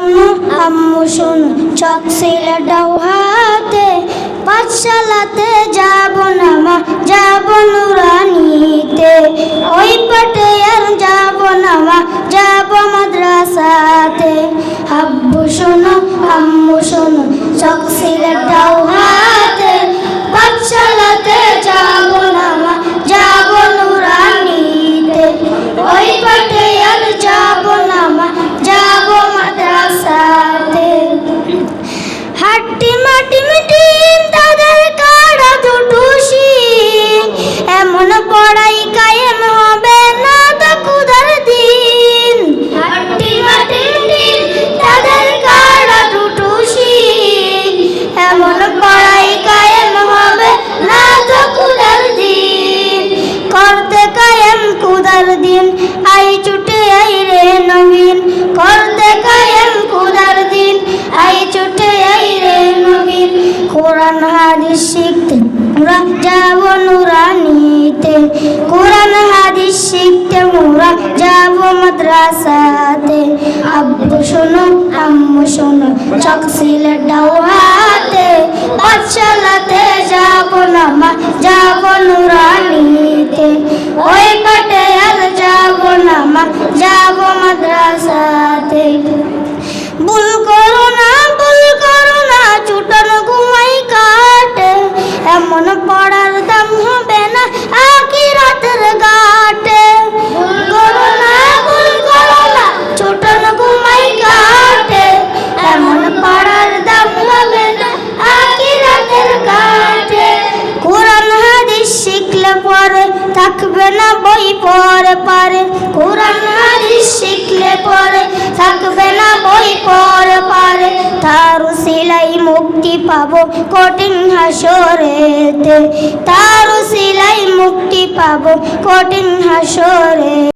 শোনো আম্মু শোনো, চক সিলেটাও হাতে, পাঠশালাতে যাব না মা, যাব নুরানিতে। ওই পাটে আর যাব না মা, যাব মাদ্রাসাতে। আব্বু শোনো আম্মু শোনো, চক সিলেটাও হাতে, পাঠশালাতে যাব না মা, যাব নুরানিতে। ওই পাটে আর যাব না মা, যাব মাদ্রাসাতে। হাট্টি মাটি মিটিন তাদের কাড়া দুটো শিং, এমন পড়াই কায়েম হবে না তো কুদার দিন। হাট্টি মাটি মিটিন তাদের কাড়া দুটো শিং, এমন পড়াই কায়েম হবে না তো কুদার দিন। করতে কায়েম কুদার দিন, আই ছুটে আই রে নবীন। করতে কায়েম কুদার দিন, আই ছুটে আই রে নবীন। কোরআন হাদিস শিখতে মোরা যাব নুরানিতে, কোরআন হাদিস শিখতে মোরা যাব মাদ্রাসাতে। আব্বু শোনো আম্মু শোনো, চক সিলেটাও হাতে, পাঠশালাতে যাব না মা, যাব নুরানিতে। ওই পাটে আর যাব না মা, যাব মাদ্রাসাতে। ভুল করো না ছুটন ঘুমাই কাটে, এমন পড়ার দাম হবে না আখিরাতের ঘাটে। ভুল করো না ছুটন ঘুমাই কাটে, এমন পড়ার দাম হবে না আখিরাতের ঘাটে। কোরআন হাদিস শিখলে পরে থাকবে না বই পড়ে পারে, কোরআন হাদিস শিখলে পরে থাকবে না বই পড়ে পারে। তার উসিলাই মুক্তি পাবো কঠিন হাসরেতে, তার উসিলাই মুক্তি পাবো কঠিন হাসরে।